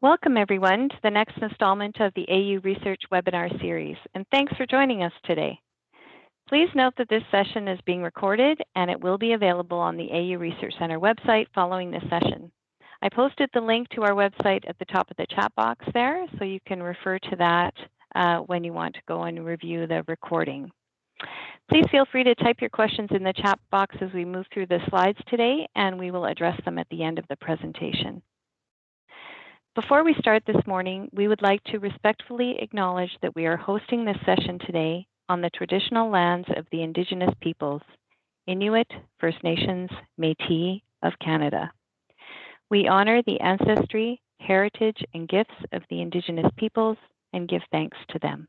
Welcome everyone to the next installment of the AU Research webinar series, and thanks for joining us today. Please note that this session is being recorded and it will be available on the AU Research Center website following this session. I posted the link to our website at the top of the chat box there, so you can refer to that when you want to go and review the recording. Please feel free to type your questions in the chat box as we move through the slides today, and we will address them at the end of the presentation. Before we start this morning, we would like to respectfully acknowledge that we are hosting this session today on the traditional lands of the Indigenous peoples, Inuit, First Nations, Métis of Canada. We honor the ancestry, heritage, and gifts of the Indigenous peoples and give thanks to them.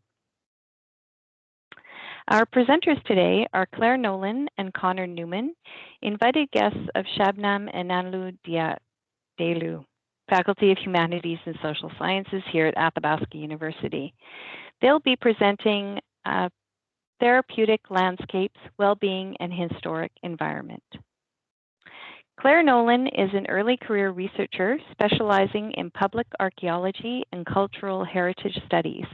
Our presenters today are Claire Nolan and Conor Newman, invited guests of Shabnam Inanloo Dailoo, Faculty of Humanities and Social Sciences here at Athabasca University. They'll be presenting Therapeutic Landscapes, Wellbeing, and Historic Environment. Claire Nolan is an early career researcher specializing in public archaeology and cultural heritage studies.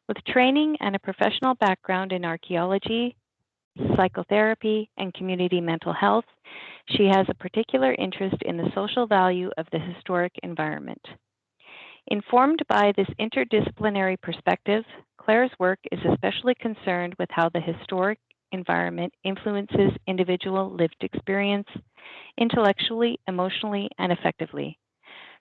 With training and a professional background in archaeology, psychotherapy, and community mental health, she has a particular interest in the social value of the historic environment. Informed by this interdisciplinary perspective, Claire's work is especially concerned with how the historic environment influences individual lived experience intellectually, emotionally, and effectively.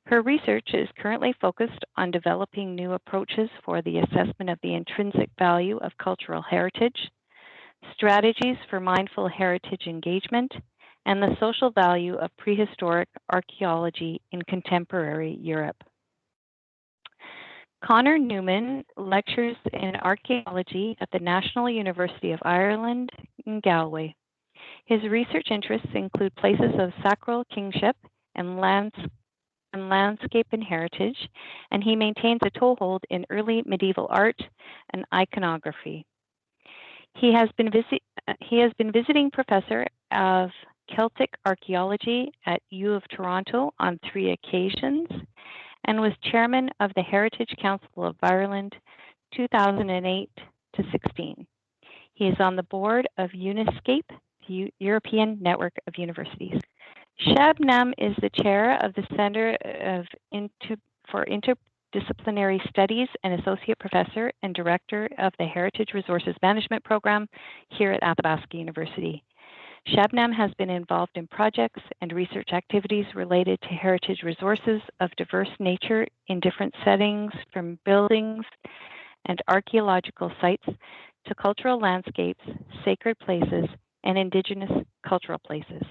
Her research is currently focused on developing new approaches for the assessment of the intrinsic value of cultural heritage, strategies for mindful heritage engagement, and the social value of prehistoric archaeology in contemporary Europe. Conor Newman lectures in archaeology at the National University of Ireland in Galway. His research interests include places of sacral kingship and landscape and heritage, and he maintains a toehold in early medieval art and iconography. He has been visiting professor of Celtic archaeology at U of Toronto on 3 occasions and was chairman of the Heritage Council of Ireland 2008 to 16. He is on the board of Uniscape, the European Network of Universities. Shabnam is the chair of the Center for Interdisciplinary Studies and associate professor and director of the Heritage Resources Management Program here at Athabasca University. Shabnam has been involved in projects and research activities related to heritage resources of diverse nature in different settings, from buildings and archaeological sites to cultural landscapes, sacred places, and Indigenous cultural places.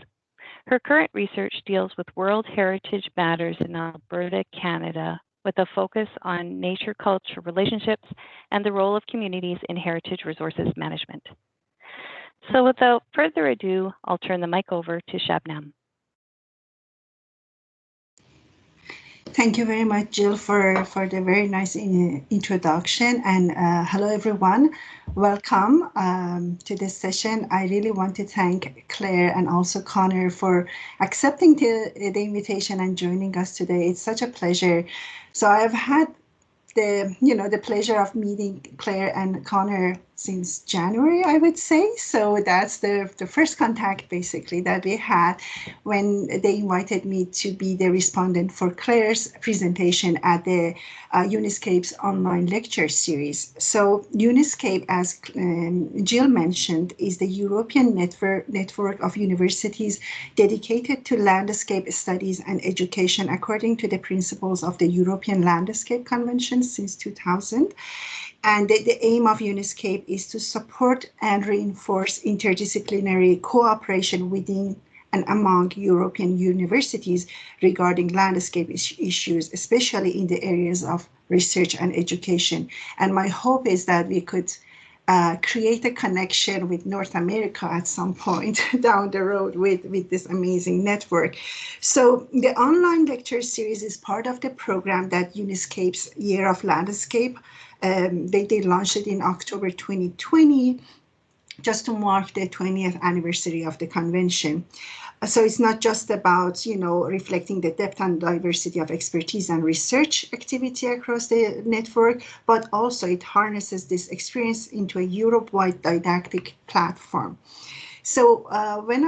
Her current research deals with World Heritage Matters in Alberta, Canada, with a focus on nature-culture relationships and the role of communities in heritage resources management. So without further ado, I'll turn the mic over to Shabnam. Thank you very much, Jill, for the very nice introduction. And hello, everyone. Welcome to this session. I really want to thank Claire and also Conor for accepting the invitation and joining us today. It's such a pleasure. So I've had the pleasure of meeting Claire and Conor since January, I would say. So that's the first contact basically that we had when they invited me to be the respondent for Claire's presentation at the Uniscape's online lecture series. So Uniscape, as Jill mentioned, is the European network of universities dedicated to landscape studies and education according to the principles of the European Landscape Convention since 2000. And the aim of Uniscape is to support and reinforce interdisciplinary cooperation within and among European universities regarding landscape issues, especially in the areas of research and education. And my hope is that we could create a connection with North America at some point down the road with this amazing network. So the online lecture series is part of the program that Uniscape's Year of Landscape. They launched it in October 2020, just to mark the 20th anniversary of the convention. So it's not just about, reflecting the depth and diversity of expertise and research activity across the network, but also it harnesses this experience into a Europe-wide didactic platform. So when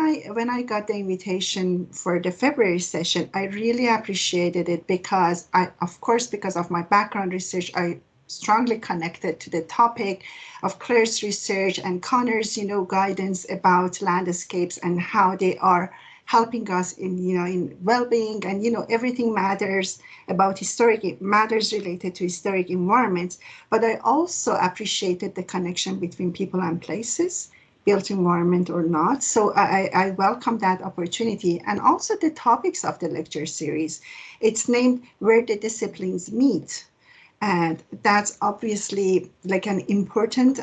I got the invitation for the February session, I really appreciated it because of course, because of my background research, I strongly connected to the topic of Claire's research and Conor's, guidance about landscapes and how they are helping us in well-being, and everything matters about historic matters related to historic environments. But I also appreciated the connection between people and places, built environment or not. So I welcome that opportunity. And also the topics of the lecture series. It's named Where the Disciplines Meet. And that's obviously like an important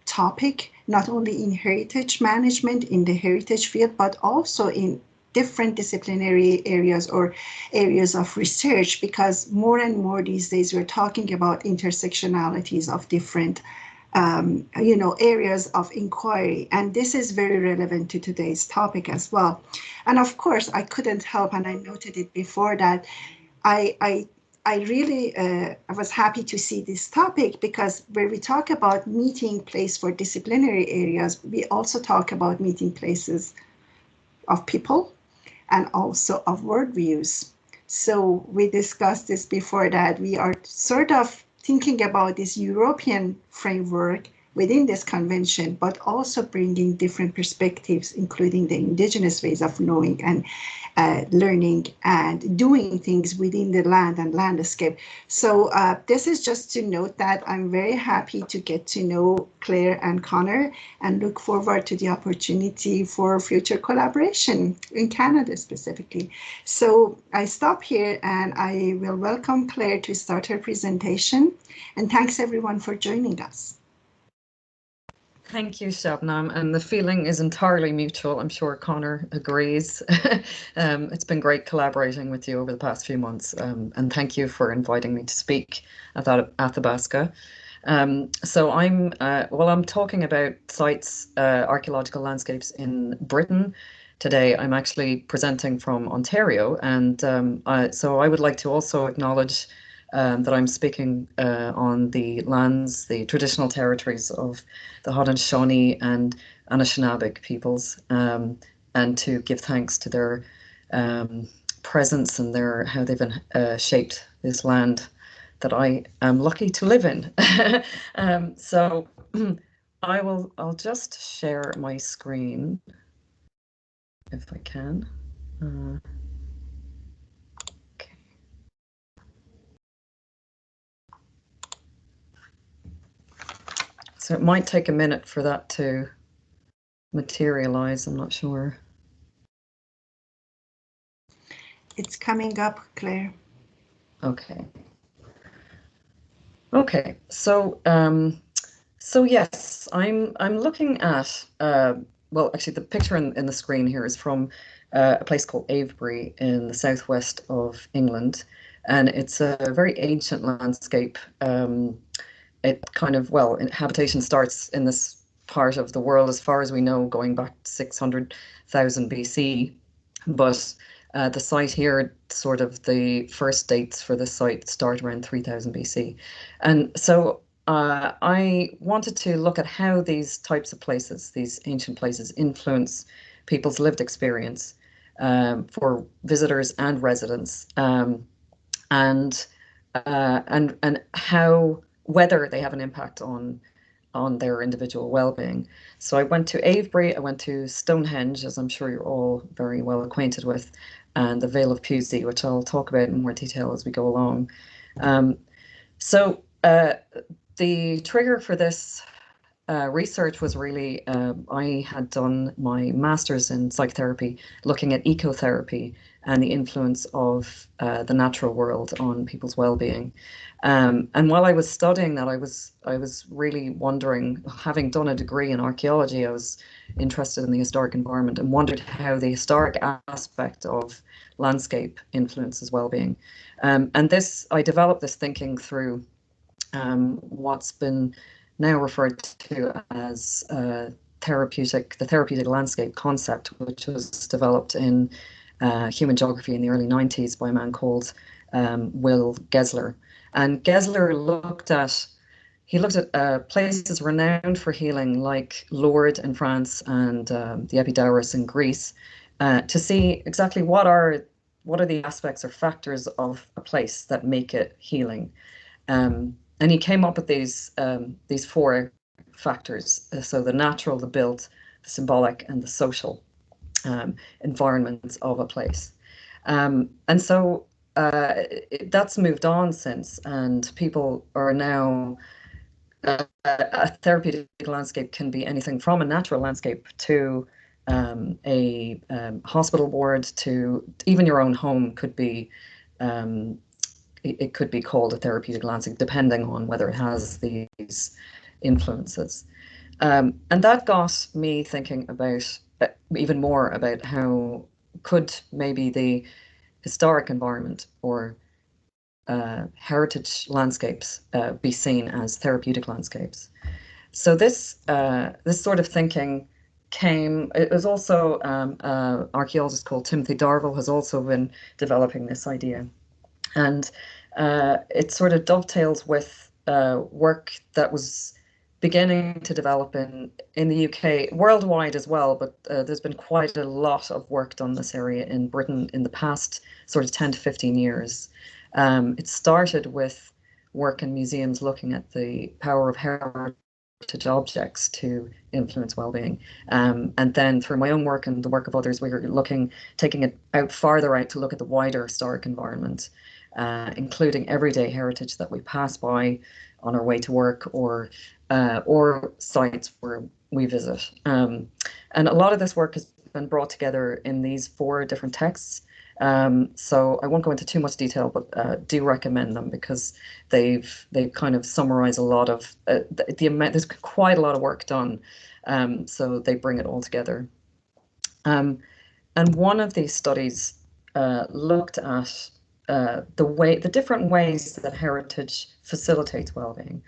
topic, not only in heritage management, in the heritage field, but also in different disciplinary areas or areas of research, because more and more these days we're talking about intersectionalities of different areas of inquiry. And this is very relevant to today's topic as well. And of course, I couldn't help, and I noted it before that I, I I really I was happy to see this topic, because where we talk about meeting place for disciplinary areas, we also talk about meeting places of people and also of worldviews. So we discussed this before, that we are sort of thinking about this European framework within this convention, but also bringing different perspectives, including the indigenous ways of knowing and learning and doing things within the land and landscape. So this is just to note that I'm very happy to get to know Claire and Conor, and look forward to the opportunity for future collaboration in Canada specifically. So I stop here and I will welcome Claire to start her presentation. And thanks everyone for joining us. Thank you, Shabnam, and the feeling is entirely mutual. I'm sure Conor agrees. It's been great collaborating with you over the past few months, and thank you for inviting me to speak at Athabasca. So I'm talking about sites, archaeological landscapes in Britain. Today, I'm actually presenting from Ontario, and so I would like to also acknowledge that I'm speaking on the lands, the traditional territories of the Haudenosaunee and Anishinaabeg peoples, and to give thanks to their presence and how they've shaped this land that I am lucky to live in. So I'll just share my screen if I can. So it might take a minute for that to materialize. I'm not sure. It's coming up, Claire. Okay. Okay. So yes, I'm looking at well, actually, the picture in the screen here is from a place called Avebury in the southwest of England, and it's a very ancient landscape. It kind of, habitation starts in this part of the world, as far as we know, going back 600,000 BC. But the site here, sort of the first dates for the site start around 3000 BC. And so I wanted to look at how these types of places, these ancient places, influence people's lived experience for visitors and residents, and how, whether they have an impact on their individual well-being. So I went to Avebury, I went to Stonehenge, as I'm sure you're all very well acquainted with, and the Vale of Pewsey, which I'll talk about in more detail as we go along. So the trigger for this research was really, I had done my master's in psychotherapy, looking at ecotherapy and the influence of the natural world on people's well-being. And while I was studying that, I was really wondering, having done a degree in archaeology, I was interested in the historic environment and wondered how the historic aspect of landscape influences well-being. And I developed this thinking through what's been now referred to as the therapeutic landscape concept, which was developed in human geography in the early 90s by a man called Wil Gesler. And Gesler looked at places renowned for healing, like Lourdes in France and the Epidaurus in Greece, to see exactly what are the aspects or factors of a place that make it healing. And he came up with these four factors: so the natural, the built, the symbolic, and the social environments of a place. And so that's moved on since, and people are now. A therapeutic landscape can be anything from a natural landscape to a hospital ward, to even your own home could be. It could be called a therapeutic landscape, depending on whether it has these influences. And that got me thinking about even more about how could maybe the historic environment or heritage landscapes be seen as therapeutic landscapes. So this sort of thinking came. It was also an archaeologist called Timothy Darvill has also been developing this idea, and it sort of dovetails with work that was beginning to develop in the UK, worldwide as well, but there's been quite a lot of work done in this area in Britain in the past sort of 10 to 15 years. It started with work in museums looking at the power of heritage objects to influence well-being. And then through my own work and the work of others, we were taking it farther out to look at the wider historic environment, including everyday heritage that we pass by on our way to work or sites where we visit. And a lot of this work has been brought together in these 4 different texts. So I won't go into too much detail, but do recommend them because they've kind of summarized a lot of the amount. There's quite a lot of work done, so they bring it all together. And one of these studies looked at the different ways that heritage facilitates well-being.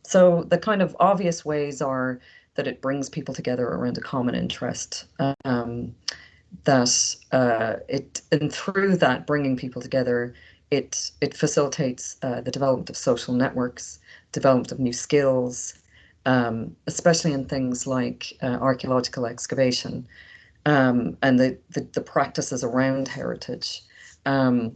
So the kind of obvious ways are that it brings people together around a common interest. And through that bringing people together, it facilitates the development of social networks, development of new skills, especially in things like archaeological excavation, and the practices around heritage. But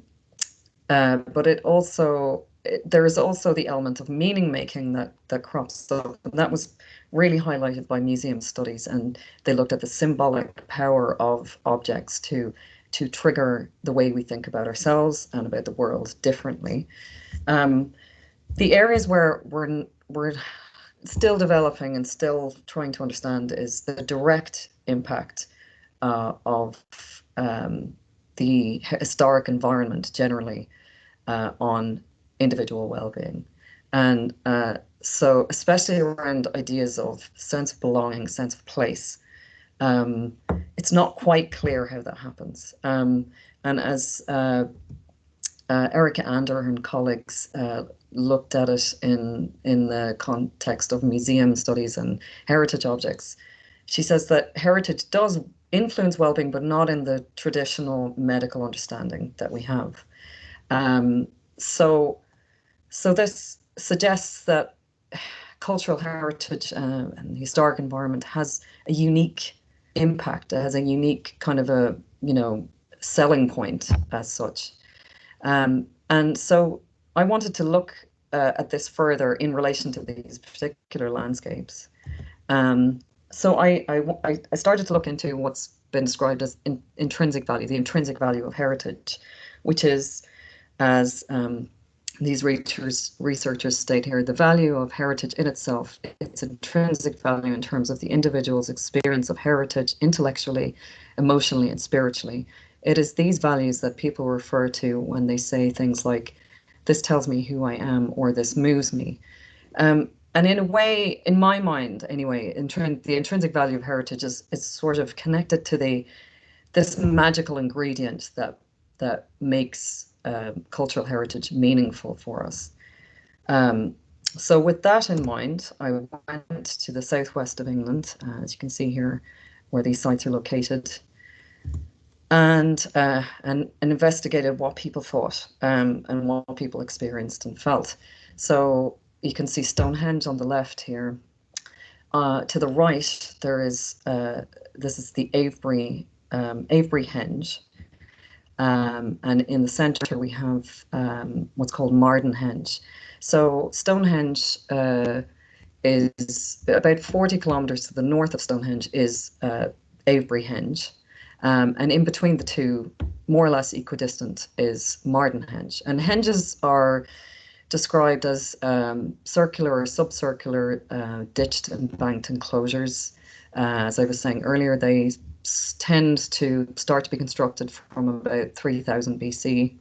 there is also the element of meaning making that crops up, and that was really highlighted by museum studies, and they looked at the symbolic power of objects to trigger the way we think about ourselves and about the world differently. The areas where we're still developing and still trying to understand is the direct impact of the historic environment generally on individual well-being. And so especially around ideas of sense of belonging, sense of place, it's not quite clear how that happens. And as Erica Ander and colleagues looked at it in the context of museum studies and heritage objects, she says that heritage does influence well-being, but not in the traditional medical understanding that we have. So this suggests that cultural heritage and the historic environment has a unique impact. It has a unique kind of a selling point as such. And so I wanted to look at this further in relation to these particular landscapes. So I started to look into what's been described as intrinsic value, the intrinsic value of heritage, which is, as these researchers state here, the value of heritage in itself, its intrinsic value in terms of the individual's experience of heritage intellectually, emotionally, and spiritually. It is these values that people refer to when they say things like, this tells me who I am, or this moves me. And in a way, in my mind anyway, the intrinsic value of heritage is sort of connected to this magical ingredient that makes cultural heritage meaningful for us. So with that in mind, I went to the southwest of England, as you can see here, where these sites are located, and investigated what people thought and what people experienced and felt. So you can see Stonehenge on the left here. To the right, there is this is the Avebury Henge, and in the centre we have what's called Mardenhenge. So Stonehenge is about 40 kilometres to the north of Stonehenge is Avebury Henge, and in between the two, more or less equidistant, is Mardenhenge. And henges are described as circular or subcircular ditched and banked enclosures. As I was saying earlier, they tend to start to be constructed from about 3000 BC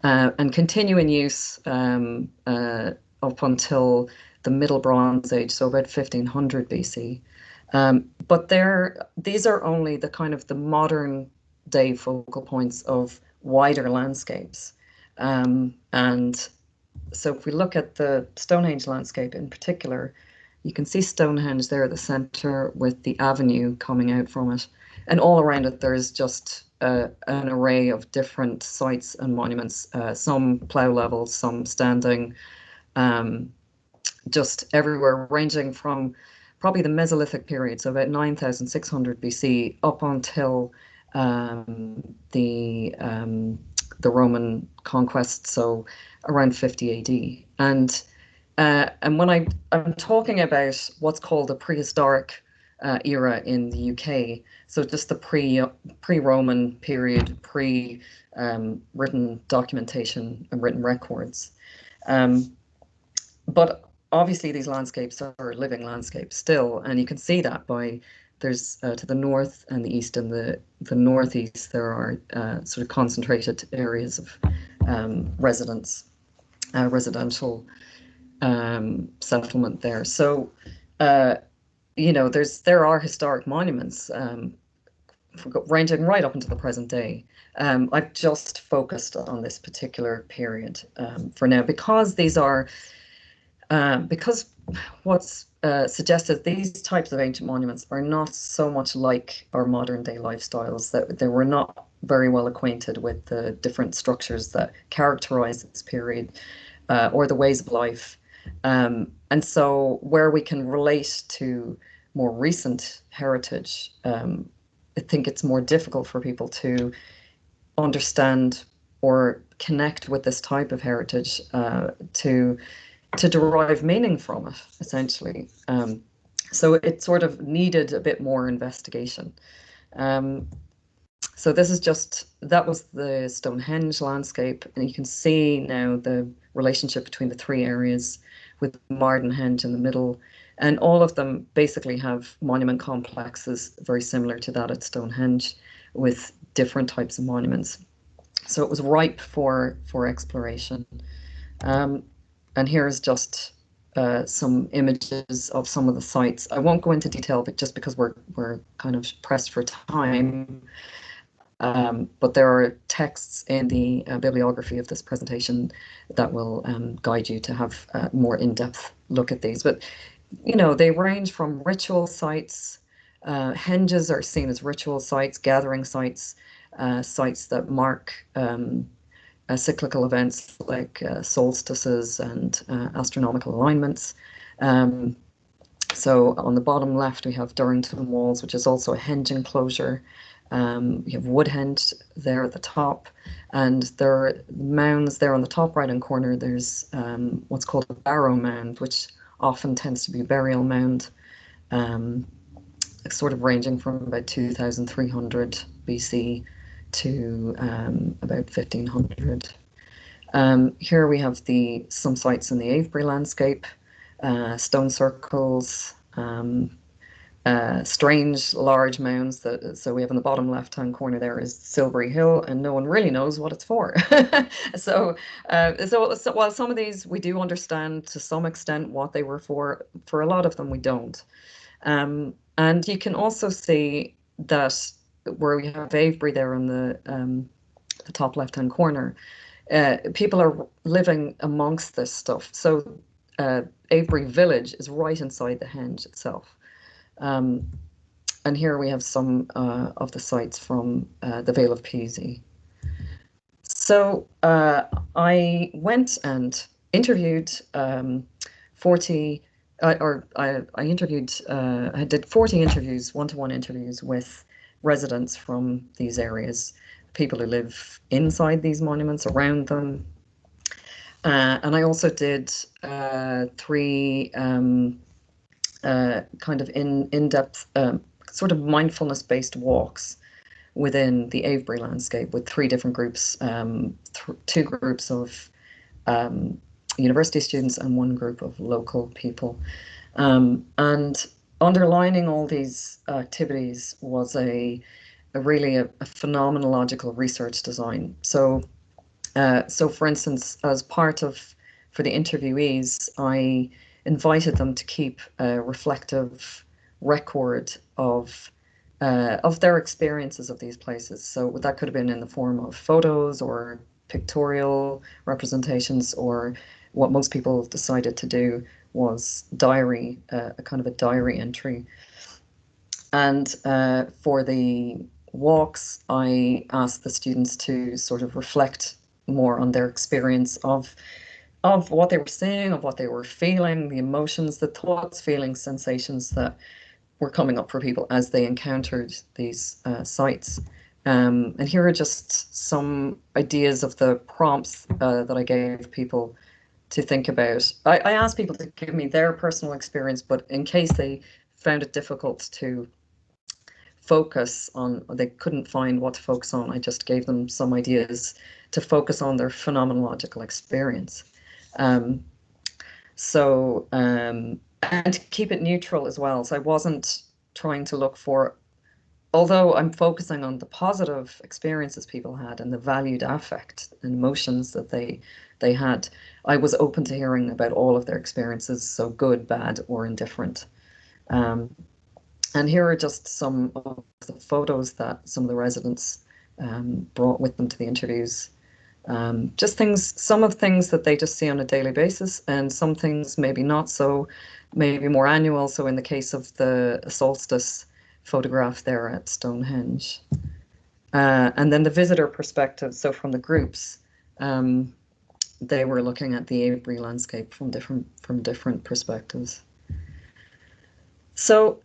and continue in use up until the Middle Bronze Age, so about 1500 BC. But these are only the kind of the modern day focal points of wider landscapes. And so if we look at the Stonehenge landscape in particular, you can see Stonehenge there at the centre with the avenue coming out from it. And all around it, there's just an array of different sites and monuments, some plough levels, some standing, just everywhere, ranging from probably the Mesolithic period, so about 9600 BC, up until the Roman conquest, so around 50 AD. And when I'm talking about what's called the prehistoric era in the UK, so just the pre-Roman period, written documentation and written records. But obviously these landscapes are living landscapes still, and you can see that by there's to the north and the east and the northeast, there are sort of concentrated areas of residential settlement there. So, there are historic monuments ranging right up into the present day. I've just focused on this particular period for now because these are because what's suggested, these types of ancient monuments are not so much like our modern day lifestyles, that they were not very well acquainted with the different structures that characterize this period or the ways of life. And so where we can relate to more recent heritage, I think it's more difficult for people to understand or connect with this type of heritage to derive meaning from it, essentially. So it sort of needed a bit more investigation. So this is that was the Stonehenge landscape, and you can see now the relationship between the three areas with Mardenhenge in the middle, and all of them basically have monument complexes very similar to that at Stonehenge, with different types of monuments. So it was ripe for exploration. And here's just some images of some of the sites. I won't go into detail, but just because we're kind of pressed for time. But there are texts in the bibliography of this presentation that will guide you to have a more in-depth look at these. But, they range from ritual sites. Henges are seen as ritual sites, gathering sites, sites that mark cyclical events like solstices and astronomical alignments. So on the bottom left, we have Durrington Walls, which is also a henge enclosure. We have Woodhenge there at the top, and there are mounds there on the top right-hand corner. There's what's called a barrow mound, which often tends to be a burial mound, sort of ranging from about 2300 BC to about 1500. Here we have some sites in the Avebury landscape, stone circles, strange large mounds. So we have in the bottom left-hand corner there is Silbury Hill, and no one really knows what it's for. So while some of these we do understand to some extent what they were for a lot of them we don't. And you can also see that where we have Avebury there in the top left-hand corner, people are living amongst this stuff. So Avebury village is right inside the henge itself. And here we have some of the sites from the Vale of Peasy. So I went and interviewed 40, I interviewed, I did 40 interviews, one-to-one interviews with residents from these areas, people who live inside these monuments, around them. And I also did 3 kind of in-depth sort of mindfulness-based walks within the Avebury landscape with 3 different groups, 2 groups of university students and 1 group of local people. And underlining all these activities was really a phenomenological research design. So for instance, as part of, for the interviewees, I invited them to keep a reflective record of their experiences of these places. So that could have been in the form of photos or pictorial representations, or what most people decided to do was diary, a kind of a diary entry. And for the walks, I asked the students to sort of reflect more on their experience of what they were seeing, of what they were feeling, the emotions, the thoughts, feelings, sensations that were coming up for people as they encountered these sites. And here are just some ideas of the prompts that I gave people to think about. I asked people to give me their personal experience, but in case they found it difficult to focus on, or they couldn't find what to focus on, I just gave them some ideas to focus on their phenomenological experience. And to keep it neutral as well. So I wasn't trying to look for, although I'm focusing on the positive experiences people had and the valued affect and emotions that they had, I was open to hearing about all of their experiences, so good, bad, or indifferent. And here are just some of the photos that some of the residents brought with them to the interviews. Just things, some of things that they just see on a daily basis, and some things maybe not so, maybe more annual. So in the case of the solstice photograph there at Stonehenge. And then the visitor perspective, so from the groups, they were looking at the Avebury landscape from different perspectives. So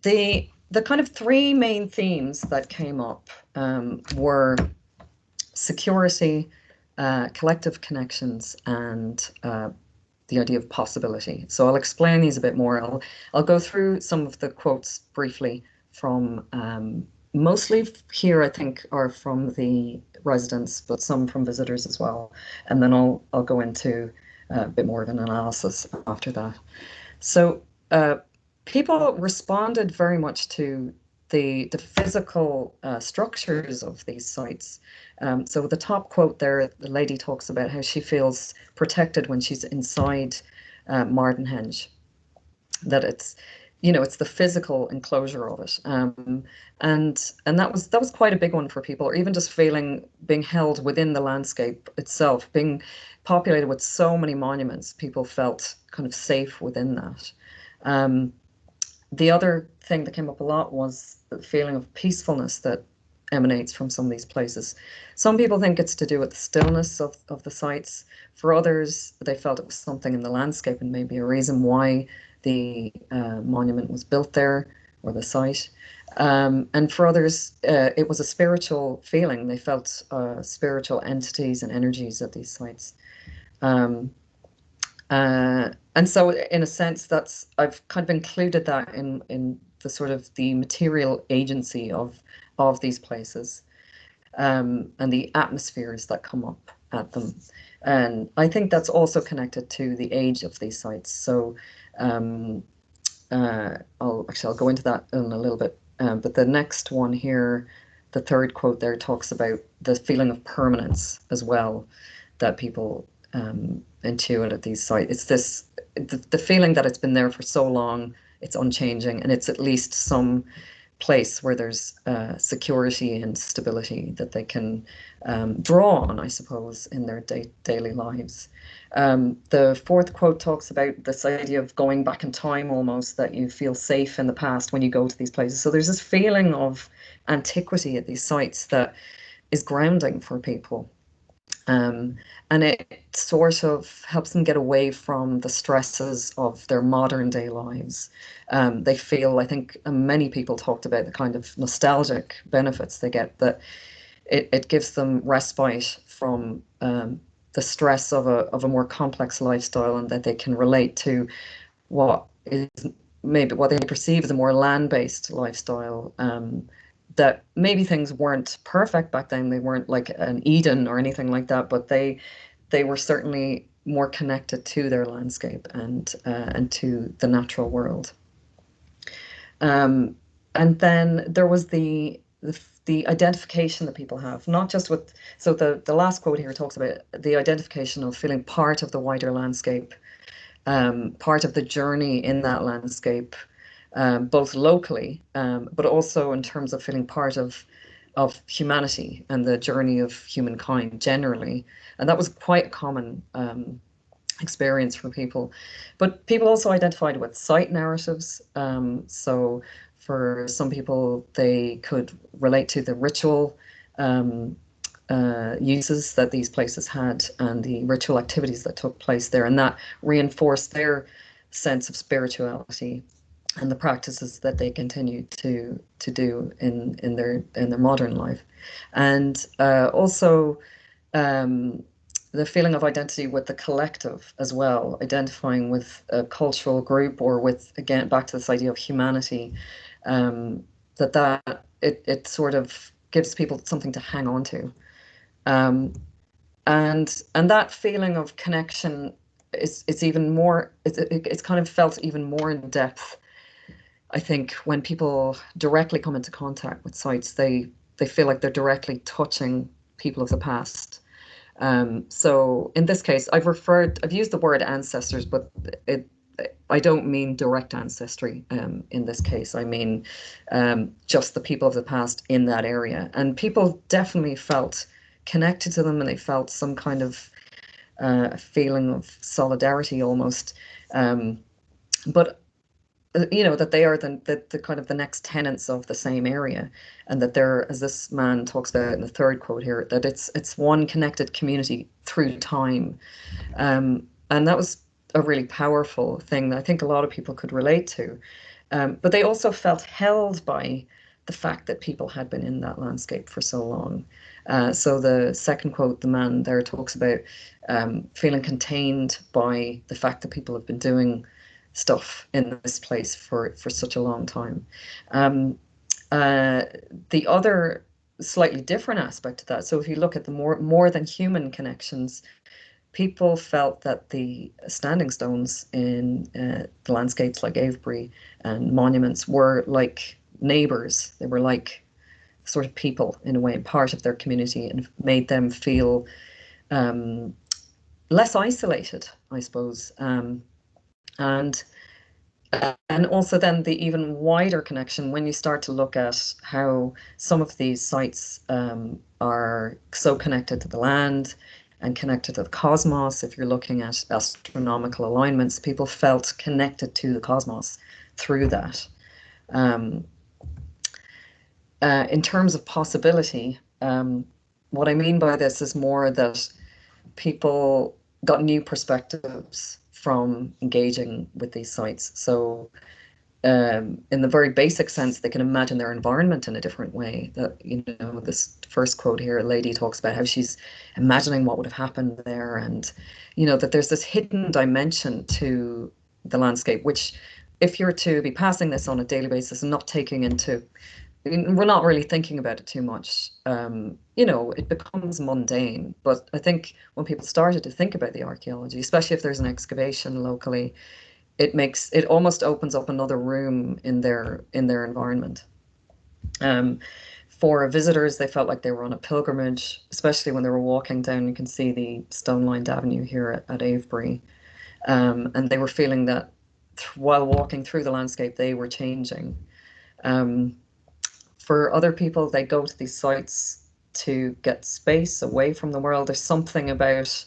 the kind of 3 main themes that came up were security, collective connections, and the idea of possibility. So I'll explain these a bit more. I'll go through some of the quotes briefly from, mostly here I think are from the residents, but some from visitors as well. And then I'll go into a bit more of an analysis after that. So people responded very much to the physical structures of these sites. So the top quote there, the lady talks about how she feels protected when she's inside Mardenhenge, that it's, you know, it's the physical enclosure of it. And that was quite a big one for people, or even just being held within the landscape itself, being populated with so many monuments, people felt kind of safe within that. The other thing that came up a lot was the feeling of peacefulness that emanates from some of these places. Some people think it's to do with the stillness of the sites. For others, they felt it was something in the landscape and maybe a reason why the monument was built there, or the site. And for others, it was a spiritual feeling. They felt spiritual entities and energies at these sites. And so in a sense, I've kind of included that in the sort of the material agency of these places, and the atmospheres that come up at them. And I think that's also connected to the age of these sites. So I'll go into that in a little bit. But the next one here, the third quote there, talks about the feeling of permanence as well that people intuit at these sites. It's this, the feeling that it's been there for so long, it's unchanging, and it's at least some place where there's security and stability that they can draw on, I suppose, in their daily lives. The fourth quote talks about this idea of going back in time almost, that you feel safe in the past when you go to these places. So there's this feeling of antiquity at these sites that is grounding for people. And it sort of helps them get away from the stresses of their modern day lives. They feel, I think many people talked about the kind of nostalgic benefits they get, that it gives them respite from the stress of a more complex lifestyle, and that they can relate to what is maybe what they perceive as a more land-based lifestyle. That maybe things weren't perfect back then. They weren't like an Eden or anything like that, but they were certainly more connected to their landscape and to the natural world. And then there was the identification that people have, not just with, so the last quote here talks about the identification of feeling part of the wider landscape, part of the journey in that landscape, both locally, but also in terms of feeling part of humanity and the journey of humankind generally. And that was quite a common experience for people. But people also identified with site narratives. So for some people, they could relate to the ritual uses that these places had and the ritual activities that took place there, and that reinforced their sense of spirituality and the practices that they continue to do in their modern life. And also the feeling of identity with the collective as well, identifying with a cultural group, or with, again, back to this idea of humanity, that it sort of gives people something to hang on to. And that feeling of connection is even more, it's kind of felt even more in depth, I think, when people directly come into contact with sites. They feel like they're directly touching people of the past. So in this case, I've used the word ancestors, but I don't mean direct ancestry in this case. I mean just the people of the past in that area. And people definitely felt connected to them, and they felt some kind of feeling of solidarity almost. But that they are the kind of the next tenants of the same area, and that they're, as this man talks about in the third quote here, that it's one connected community through time. And that was a really powerful thing that I think a lot of people could relate to. But they also felt held by the fact that people had been in that landscape for so long. So the second quote, the man there talks about feeling contained by the fact that people have been doing stuff in this place for such a long time. The other slightly different aspect of that, so if you look at the more than human connections, people felt that the standing stones in the landscapes like Avebury and monuments were like neighbours. They were like sort of people in a way, part of their community, and made them feel less isolated, I suppose. And also then the even wider connection when you start to look at how some of these sites are so connected to the land and connected to the cosmos. If you're looking at astronomical alignments, people felt connected to the cosmos through that. In terms of possibility, what I mean by this is more that people got new perspectives from engaging with these sites. So in the very basic sense, they can imagine their environment in a different way. That, this first quote here, a lady talks about how she's imagining what would have happened there, and that there's this hidden dimension to the landscape, which if you're to be passing this on a daily basis and not taking into, we're not really thinking about it too much, it becomes mundane. But I think when people started to think about the archaeology, especially if there's an excavation locally, it almost opens up another room in their environment. For visitors, they felt like they were on a pilgrimage, especially when they were walking down. You can see the stone-lined avenue here at Avebury, and they were feeling that while walking through the landscape, they were changing. For other people, they go to these sites to get space away from the world. There's something about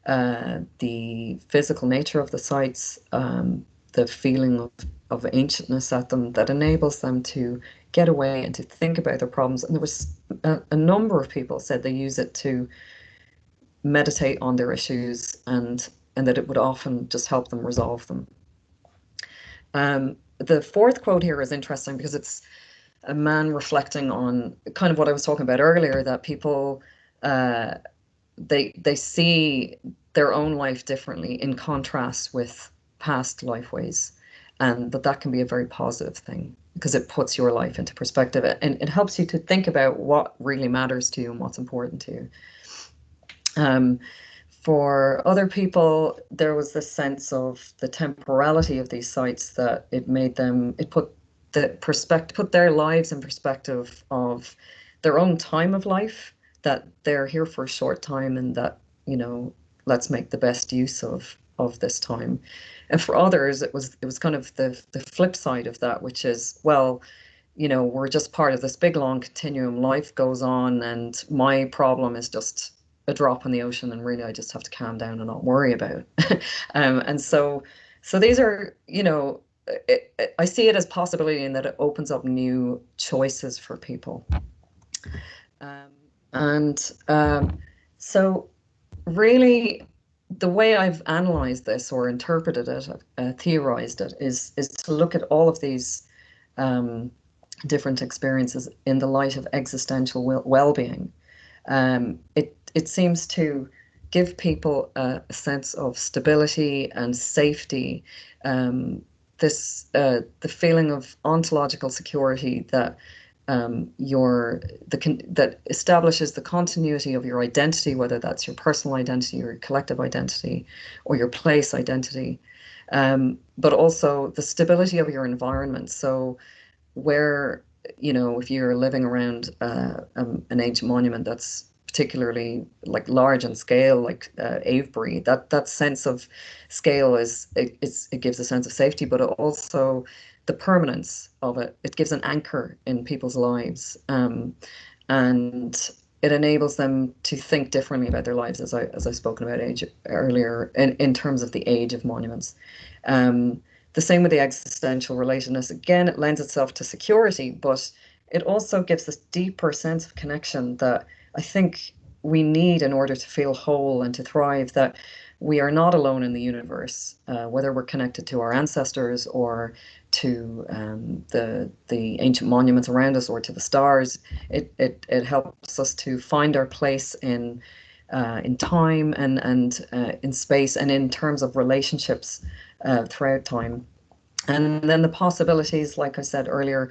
the physical nature of the sites, the feeling of ancientness at them that enables them to get away and to think about their problems. And there was a number of people said they use it to meditate on their issues, and that it would often just help them resolve them. The fourth quote here is interesting because it's a man reflecting on kind of what I was talking about earlier, that people they see their own life differently in contrast with past lifeways, and that can be a very positive thing because it puts your life into perspective and it helps you to think about what really matters to you and what's important to you. For other people, there was this sense of the temporality of these sites, that it put their lives in perspective of their own time of life, that they're here for a short time, and that, let's make the best use of this time. And for others, it was kind of the flip side of that, which is, well, we're just part of this big long continuum. Life goes on, and my problem is just a drop in the ocean, and really I just have to calm down and not worry about it. And so these are, I see it as possibility in that it opens up new choices for people. So really the way I've analyzed this or interpreted it, theorized it, is to look at all of these different experiences in the light of existential well-being. It seems to give people a sense of stability and safety, the feeling of ontological security that that establishes the continuity of your identity, whether that's your personal identity or your collective identity or your place identity, but also the stability of your environment. So where, if you're living around an ancient monument that's particularly like large in scale, like Avebury, that sense of scale it gives a sense of safety, but also the permanence of it gives an anchor in people's lives, and it enables them to think differently about their lives, as I've spoken about age earlier, in terms of the age of monuments. The same with the existential relatedness. Again, it lends itself to security, but it also gives this deeper sense of connection that I think we need in order to feel whole and to thrive, that we are not alone in the universe, whether we're connected to our ancestors or to the ancient monuments around us or to the stars. It helps us to find our place in time and in space, and in terms of relationships throughout time. And then the possibilities, like I said earlier,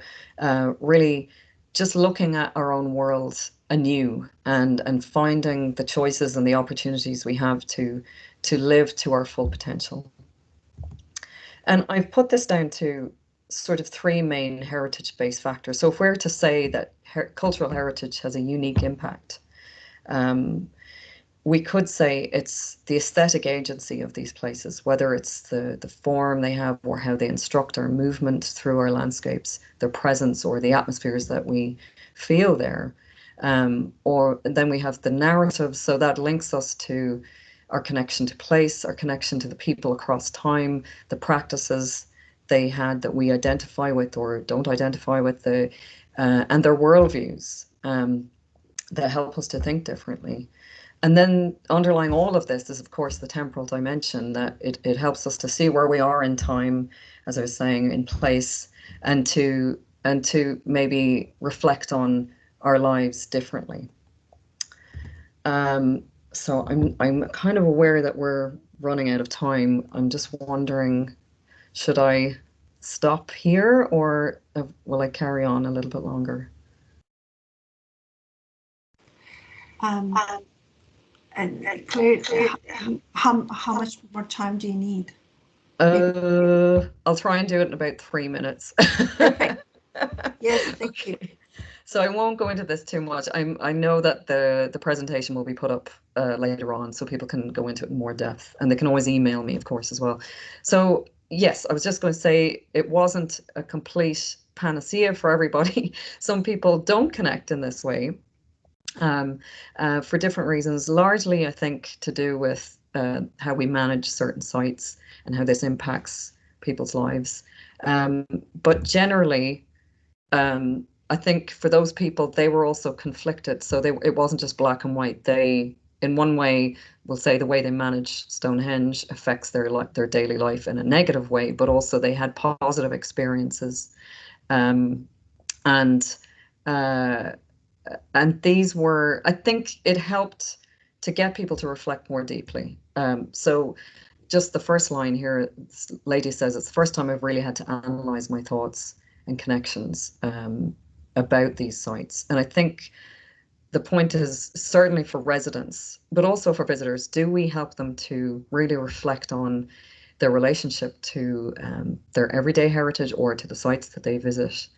really just looking at our own world anew and finding the choices and the opportunities we have to live to our full potential. And I've put this down to sort of three main heritage-based factors. So if we're to say that cultural heritage has a unique impact, we could say it's the aesthetic agency of these places, whether it's the form they have or how they instruct our movement through our landscapes, their presence or the atmospheres that we feel there. Or then we have the narrative, so that links us to our connection to place, our connection to the people across time, the practices they had that we identify with or don't identify with, and their worldviews that help us to think differently. And then underlying all of this is, of course, the temporal dimension, that it helps us to see where we are in time, as I was saying, in place, and to maybe reflect on our lives differently. So I'm kind of aware that we're running out of time. I'm just wondering, should I stop here, or will I carry on a little bit longer? And Claire, how much more time do you need? I'll try and do it in about 3 minutes. Perfect. Yes, thank you. So I won't go into this too much. I know that the presentation will be put up later on, so people can go into it in more depth, and they can always email me, of course, as well. So yes, I was just going to say it wasn't a complete panacea for everybody. Some people don't connect in this way for different reasons, largely, I think, to do with how we manage certain sites and how this impacts people's lives. But generally, I think for those people, they were also conflicted. So it wasn't just black and white. They, in one way, will say the way they manage Stonehenge affects their daily life in a negative way, but also they had positive experiences. And these were, I think it helped to get people to reflect more deeply. So just the first line here, this lady says, it's the first time I've really had to analyze my thoughts and connections about these sites. And I think the point is, certainly for residents, but also for visitors, do we help them to really reflect on their relationship to their everyday heritage or to the sites that they visit,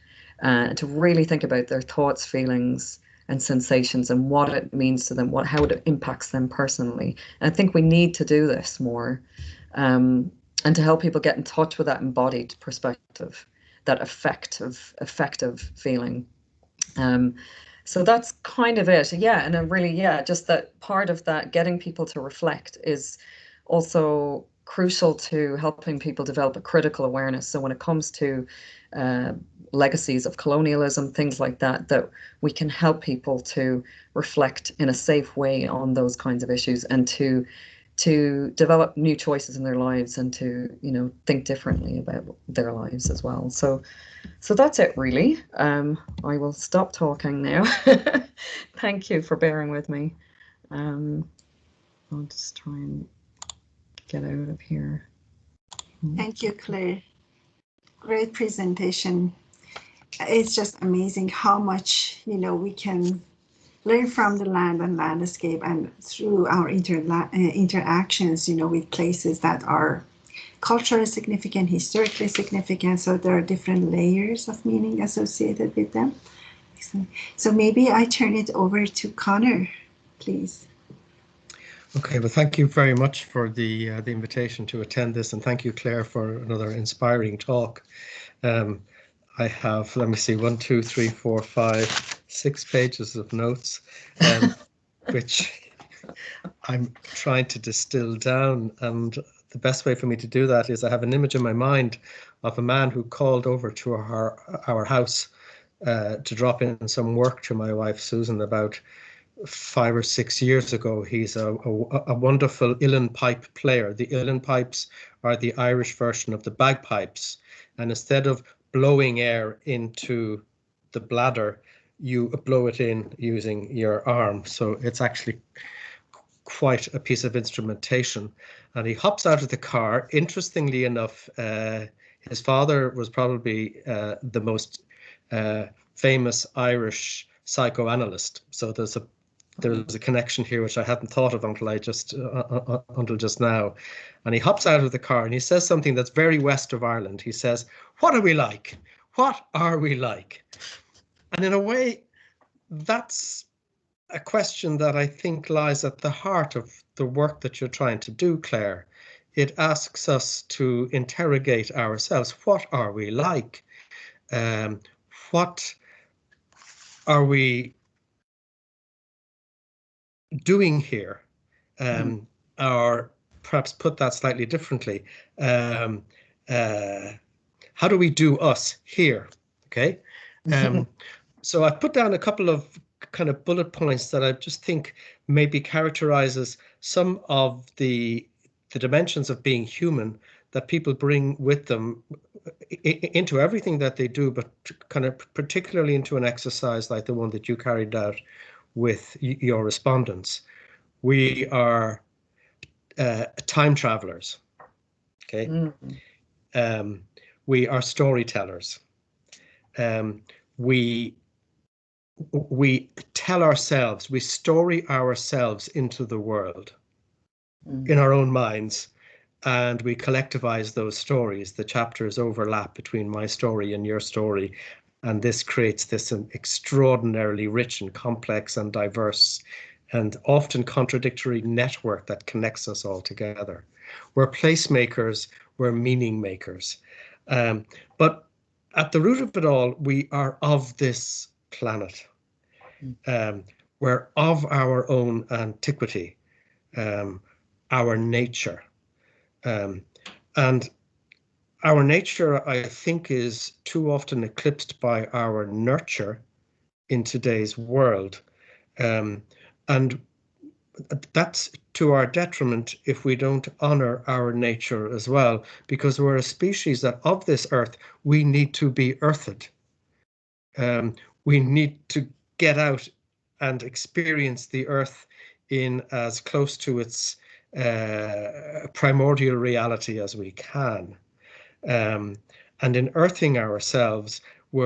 and to really think about their thoughts, feelings, and sensations and what it means to them, how it impacts them personally. And I think we need to do this more, and to help people get in touch with that embodied perspective, that effective feeling. So that's kind of it. Yeah, and really, just that part of that, getting people to reflect, is also crucial to helping people develop a critical awareness. So when it comes to legacies of colonialism, things like that, that we can help people to reflect in a safe way on those kinds of issues, and to develop new choices in their lives, and to, think differently about their lives as well. So that's it, really. I will stop talking now. Thank you for bearing with me. I'll just try and get out of here. Thank you, Claire. Great presentation. It's just amazing how much, we can learn from the land and landscape, and through our interactions, with places that are culturally significant, historically significant. So there are different layers of meaning associated with them. So maybe I turn it over to Conor, please. Okay, well, thank you very much for the invitation to attend this, and thank you, Claire, for another inspiring talk. I have, let me see, 1, 2, 3, 4, 5, 6 pages of notes, which I'm trying to distill down. And the best way for me to do that is I have an image in my mind of a man who called over to our house to drop in some work to my wife, Susan, about 5 or 6 years ago. He's a wonderful uilleann pipe player. The uilleann pipes are the Irish version of the bagpipes. And instead of blowing air into the bladder, you blow it in using your arm. So it's actually quite a piece of instrumentation. And he hops out of the car. Interestingly enough, his father was probably the most famous Irish psychoanalyst. So there's a connection here which I hadn't thought of until just now. And he hops out of the car and he says something that's very west of Ireland. He says, "What are we like? What are we like?" And in a way, that's a question that I think lies at the heart of the work that you're trying to do, Claire. It asks us to interrogate ourselves. What are we like? What are we doing here? Or perhaps put that slightly differently, how do we do us here? Okay. So I've put down a couple of kind of bullet points that I just think maybe characterizes some of the dimensions of being human that people bring with them into everything that they do, but kind of particularly into an exercise like the one that you carried out with your respondents. We are time travelers. Okay. We are storytellers. We tell ourselves, we story ourselves into the world in our own minds, and we collectivize those stories. The chapters overlap between my story and your story, and this creates this extraordinarily rich and complex and diverse and often contradictory network that connects us all together. We're placemakers, we're meaning makers. But at the root of it all, we are of this planet. We're of our own antiquity, our nature. And our nature, I think, is too often eclipsed by our nurture in today's world. And that's to our detriment if we don't honor our nature as well, because we're a species that of this earth, we need to be earthed. We need to get out and experience the earth in as close to its primordial reality as we can. And in earthing ourselves, we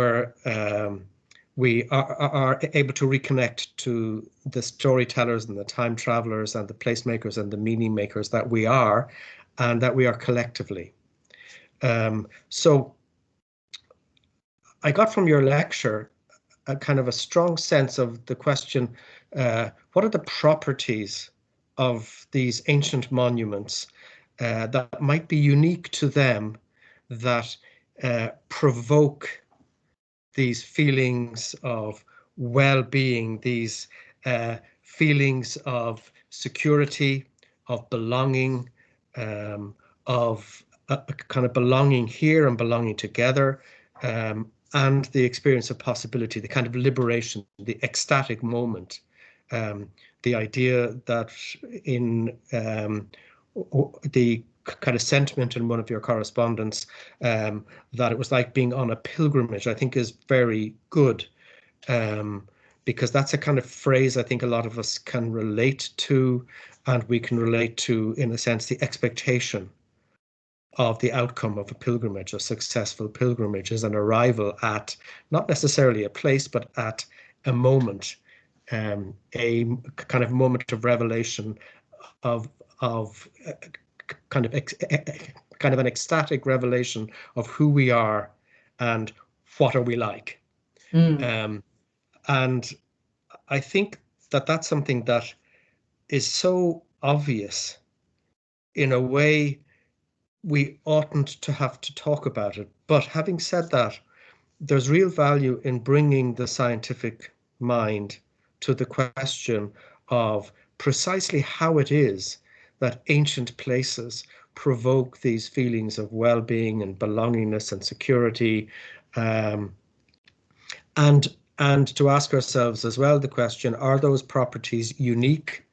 are able to reconnect to the storytellers and the time travelers and the placemakers and the meaning makers that we are, and that we are collectively. So I got from your lecture a kind of a strong sense of the question, what are the properties of these ancient monuments that might be unique to them, that provoke these feelings of well-being, these feelings of security, of belonging, of a kind of belonging here and belonging together, and the experience of possibility, the kind of liberation, the ecstatic moment, the idea that in the kind of sentiment in one of your correspondence, that it was like being on a pilgrimage, I think is very good, because that's a kind of phrase I think a lot of us can relate to, and we can relate to, in a sense, the expectation of the outcome of a pilgrimage. A successful pilgrimage is an arrival at not necessarily a place, but at a moment, a kind of moment of revelation, of kind of an ecstatic revelation of who we are and what are we like. And I think that that's something that is so obvious in a way we oughtn't to have to talk about it. But having said that, there's real value in bringing the scientific mind to the question of precisely how it is that ancient places provoke these feelings of well-being and belongingness and security, and to ask ourselves as well the question, are those properties unique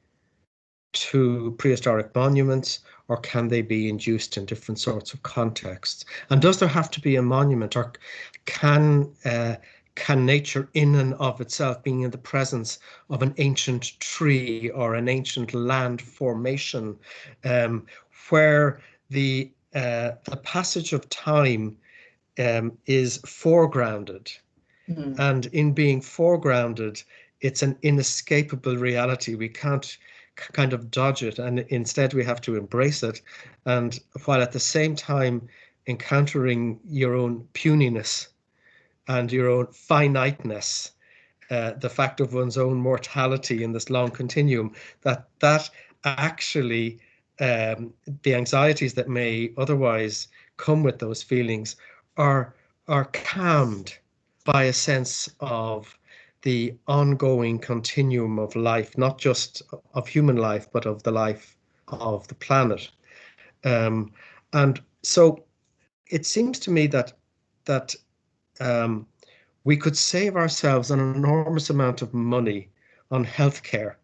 to prehistoric monuments, or can they be induced in different sorts of contexts? And does there have to be a monument, or can nature in and of itself, being in the presence of an ancient tree or an ancient land formation, where the passage of time is foregrounded, and in being foregrounded, it's an inescapable reality. We can't kind of dodge it, and instead we have to embrace it, and while at the same time encountering your own puniness and your own finiteness, the fact of one's own mortality in this long continuum, that actually the anxieties that may otherwise come with those feelings are calmed by a sense of the ongoing continuum of life, not just of human life, but of the life of the planet. And so it seems to me that we could save ourselves an enormous amount of money on healthcare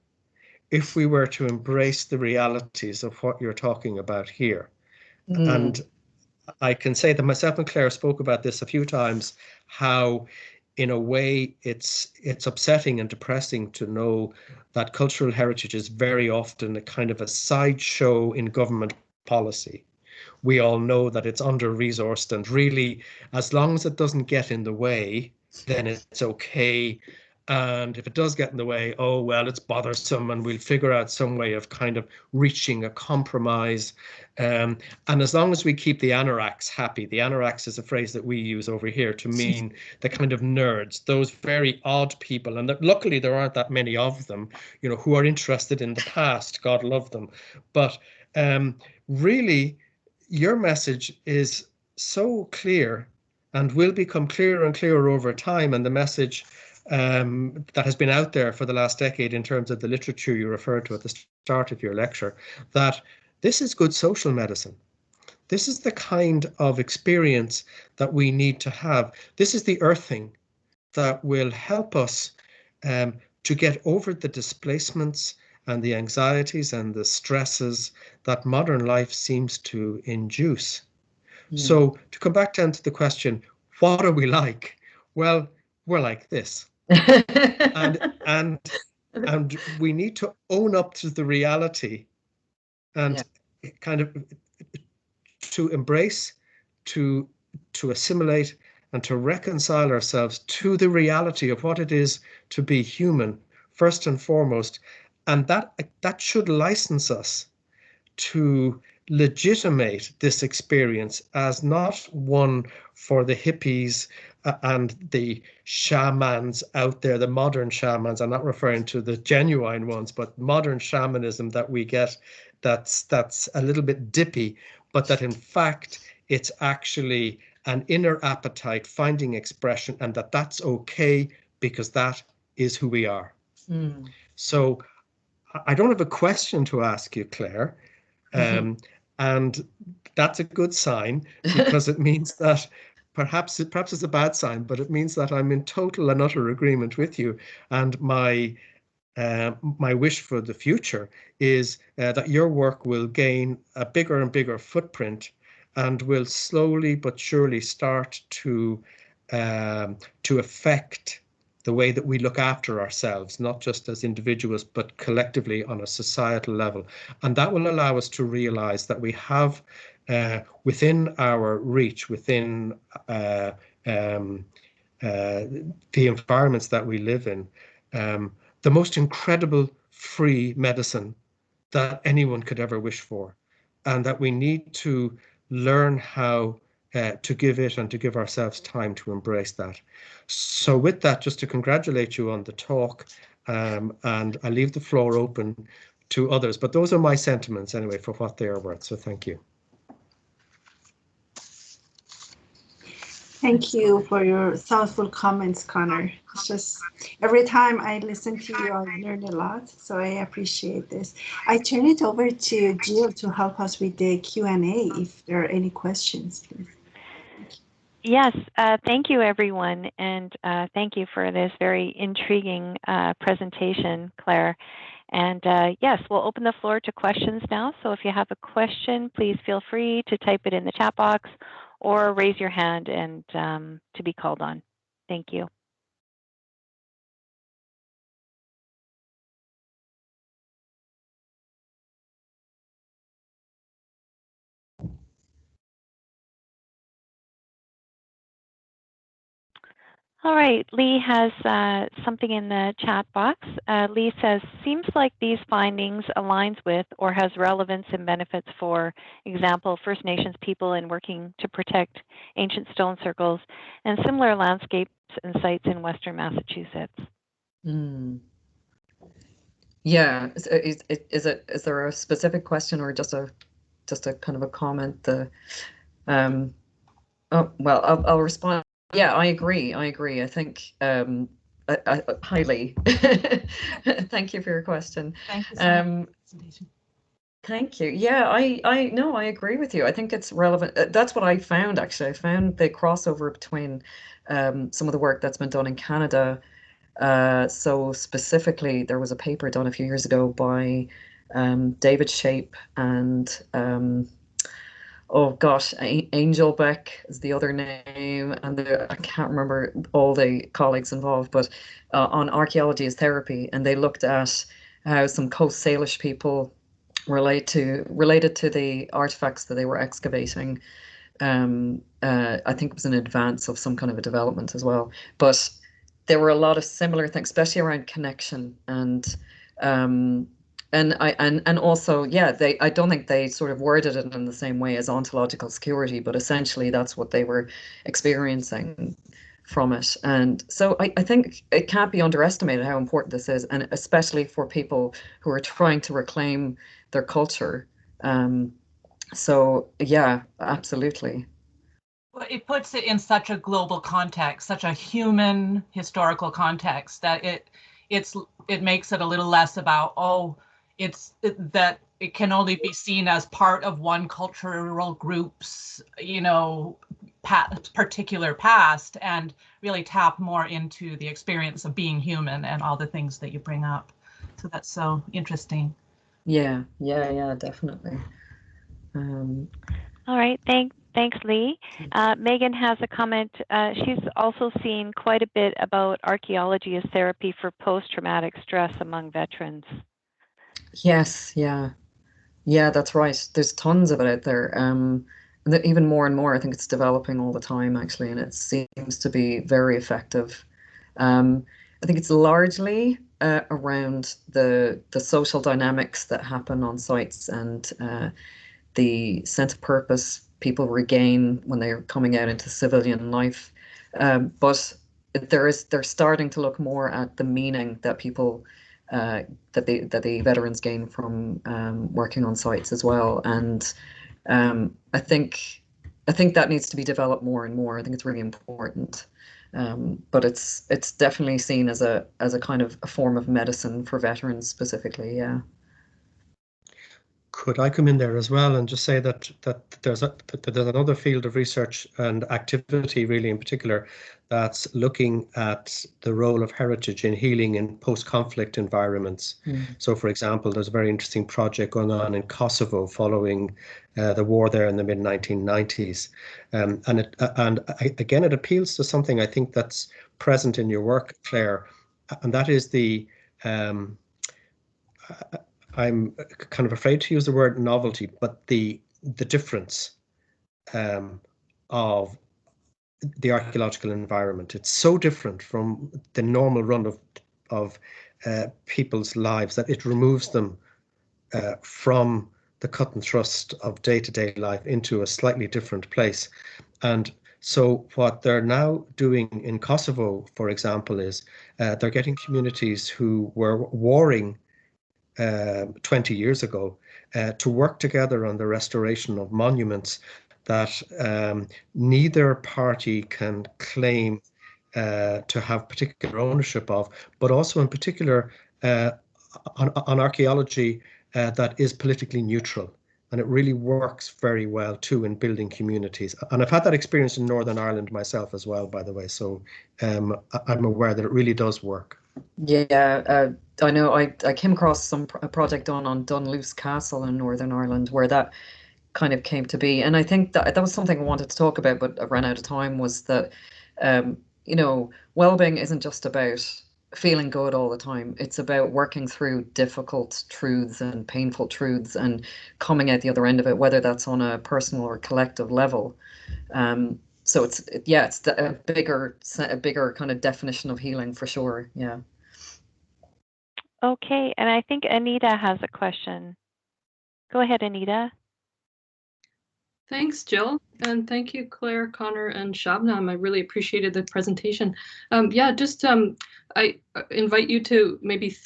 if we were to embrace the realities of what you're talking about here. And I can say that myself and Claire spoke about this a few times, how in a way it's upsetting and depressing to know that cultural heritage is very often a kind of a sideshow in government policy. We all know that it's under-resourced, and really, as long as it doesn't get in the way, then it's okay. And if it does get in the way, oh, well, it's bothersome, and we'll figure out some way of kind of reaching a compromise. And as long as we keep the anoraks happy, the anoraks is a phrase that we use over here to mean the kind of nerds, those very odd people. And luckily, there aren't that many of them, who are interested in the past. God love them. But really, your message is so clear and will become clearer and clearer over time. And the message that has been out there for the last decade in terms of the literature you referred to at the start of your lecture, that this is good social medicine. This is the kind of experience that we need to have. This is the earthing that will help us to get over the displacements and the anxieties and the stresses that modern life seems to induce. So to come back down to the question, what are we like? Well, we're like this. and we need to own up to the reality and kind of to embrace, to assimilate, and to reconcile ourselves to the reality of what it is to be human, first and foremost. And that should license us to legitimate this experience as not one for the hippies and the shamans out there, the modern shamans. I'm not referring to the genuine ones, but modern shamanism that we get that's a little bit dippy, but that in fact it's actually an inner appetite finding expression, and that's okay because that is who we are. So I don't have a question to ask you, Claire. And that's a good sign, because it means that perhaps it's a bad sign, but it means that I'm in total and utter agreement with you. And my wish for the future is that your work will gain a bigger and bigger footprint and will slowly but surely start to affect the way that we look after ourselves, not just as individuals, but collectively on a societal level. And that will allow us to realize that we have within our reach, within the environments that we live in, the most incredible free medicine that anyone could ever wish for, and that we need to learn how to give it and to give ourselves time to embrace that. So with that, just to congratulate you on the talk, and I leave the floor open to others, but those are my sentiments anyway for what they are worth. So thank you. Thank you for your thoughtful comments, Conor. It's just every time I listen to you, I learn a lot, so I appreciate this. I turn it over to Jill to help us with the Q&A if there are any questions, please. Yes, thank you, everyone, and thank you for this very intriguing presentation, Claire. And yes, we'll open the floor to questions now. So if you have a question, please feel free to type it in the chat box or raise your hand and to be called on. Thank you. All right, Lee has something in the chat box. Lee says, seems like these findings aligns with or has relevance and benefits for example, First Nations people in working to protect ancient stone circles and similar landscapes and sites in Western Massachusetts. Yeah, is there a specific question or just a kind of a comment? Oh, well, I'll respond. Yeah, I agree. I think highly. Thank you for your question. Thank you so much. Thank you. Yeah, I no, I agree with you. I think it's relevant. That's what I found, actually. I found the crossover between some of the work that's been done in Canada. So specifically, there was a paper done a few years ago by David Shape and oh gosh, Angel Beck is the other name, and I can't remember all the colleagues involved, but on archaeology as therapy, and they looked at how some Coast Salish people related to the artifacts that they were excavating. I think it was in advance of some kind of a development as well, but there were a lot of similar things, especially around connection and also, yeah, I don't think they sort of worded it in the same way as ontological security, but essentially that's what they were experiencing from it. And so I think it can't be underestimated how important this is, and especially for people who are trying to reclaim their culture. So yeah, absolutely. Well, it puts it in such a global context, such a human historical context, that it makes it a little less about, that it can only be seen as part of one cultural group's, particular past, and really tap more into the experience of being human and all the things that you bring up. So that's so interesting. Yeah, definitely. All right, thanks, Lee. Megan has a comment. She's also seen quite a bit about archaeology as therapy for post-traumatic stress among veterans. Yes, yeah, that's right. There's tons of it out there. Even more and more, I think it's developing all the time, actually, and it seems to be very effective. I think it's largely around the social dynamics that happen on sites and the sense of purpose people regain when they're coming out into civilian life. But they're starting to look more at the meaning that people that the veterans gain from working on sites as well. And I think that needs to be developed more and more. I think it's really important. But it's definitely seen as a kind of a form of medicine for veterans specifically. Yeah. Could I come in there as well and just say that there's another field of research and activity, really in particular, that's looking at the role of heritage in healing in post-conflict environments. So, for example, there's a very interesting project going on in Kosovo following the war there in the mid-1990s, again it appeals to something I think that's present in your work, Claire, and that is the I'm kind of afraid to use the word novelty, but the difference of the archaeological environment. It's so different from the normal run of people's lives that it removes them from the cut and thrust of day-to-day life into a slightly different place. And so what they're now doing in Kosovo, for example, is they're getting communities who were warring 20 years ago to work together on the restoration of monuments that neither party can claim to have particular ownership of, but also in particular on archaeology that is politically neutral. And it really works very well too in building communities. And I've had that experience in Northern Ireland myself as well, by the way. So I'm aware that it really does work. Yeah, I know I came across a project done on Dunluce Castle in Northern Ireland where that kind of came to be. And I think that was something I wanted to talk about, but I ran out of time, was that, well-being isn't just about feeling good all the time. It's about working through difficult truths and painful truths and coming out the other end of it, whether that's on a personal or collective level. So it's a bigger kind of definition of healing for sure. Yeah. Okay, and I think Anita has a question. Go ahead, Anita. Thanks, Jill, and thank you, Claire, Conor, and Shabnam. I really appreciated the presentation. I invite you to maybe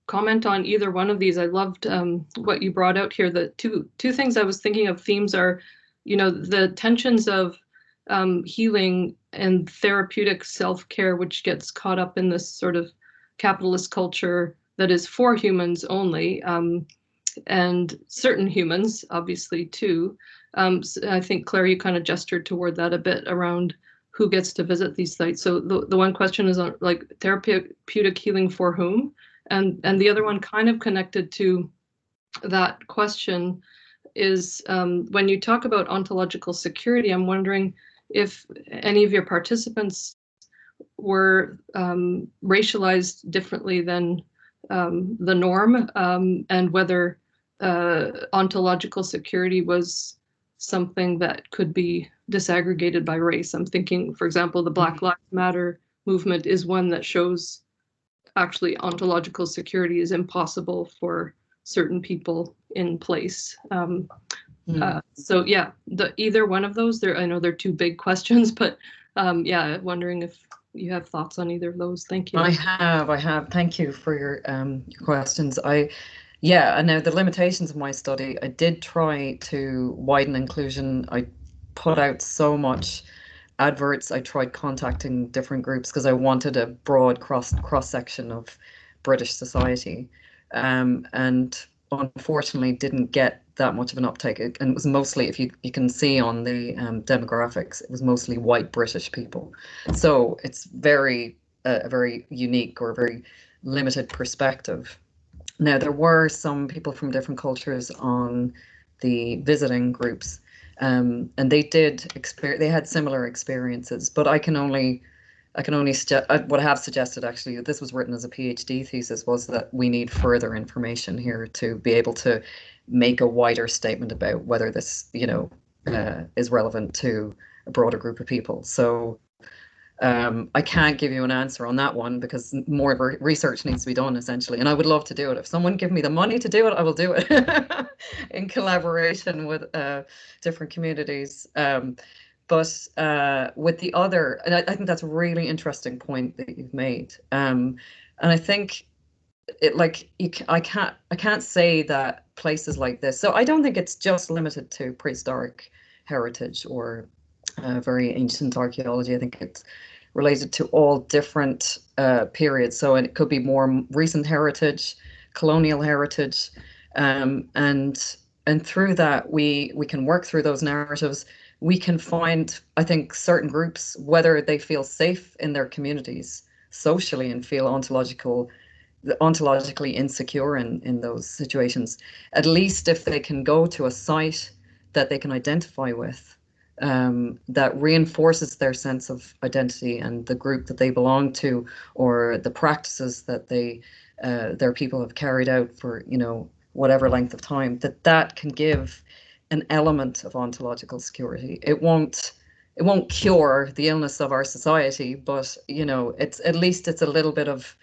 comment on either one of these. I loved what you brought out here. The two things I was thinking of themes are, the tensions of healing and therapeutic self-care, which gets caught up in this sort of capitalist culture that is for humans only, and certain humans, obviously, too. So I think, Claire, you kind of gestured toward that a bit around who gets to visit these sites. So the one question is on like therapeutic healing for whom? And the other one kind of connected to that question is when you talk about ontological security, I'm wondering if any of your participants were racialized differently than the norm, and whether ontological security was something that could be disaggregated by race. I'm thinking, for example, the Black Lives Matter movement is one that shows actually ontological security is impossible for certain people in place. So yeah, either one of those, I know they're two big questions, but wondering if you have thoughts on either of those. Thank you. I have. Thank you for your questions. And now the limitations of my study, I did try to widen inclusion. I put out so much adverts. I tried contacting different groups because I wanted a broad cross section of British society, and unfortunately didn't get that much of an uptake. And it was mostly, if you can see on the demographics, it was mostly white British people. So it's very a very unique or very limited perspective. Now, there were some people from different cultures on the visiting groups, and they had similar experiences. But I can only what I have suggested, actually, this was written as a PhD thesis, was that we need further information here to be able to make a wider statement about whether this, is relevant to a broader group of people. So I can't give you an answer on that one because more research needs to be done, essentially. And I would love to do it. If someone give me the money to do it, I will do it in collaboration with different communities. But with the other, and I think that's a really interesting point that you've made. And I think I can't say that places like this. So I don't think it's just limited to prehistoric heritage or very ancient archaeology. I think it's related to all different periods. So it could be more recent heritage, colonial heritage, and through that we can work through those narratives. We can find, I think, certain groups, whether they feel safe in their communities socially and feel ontologically insecure in those situations, at least if they can go to a site that they can identify with, that reinforces their sense of identity and the group that they belong to, or the practices that their people have carried out for whatever length of time, that can give an element of ontological security. It won't cure the illness of our society, but it's at least it's a little bit of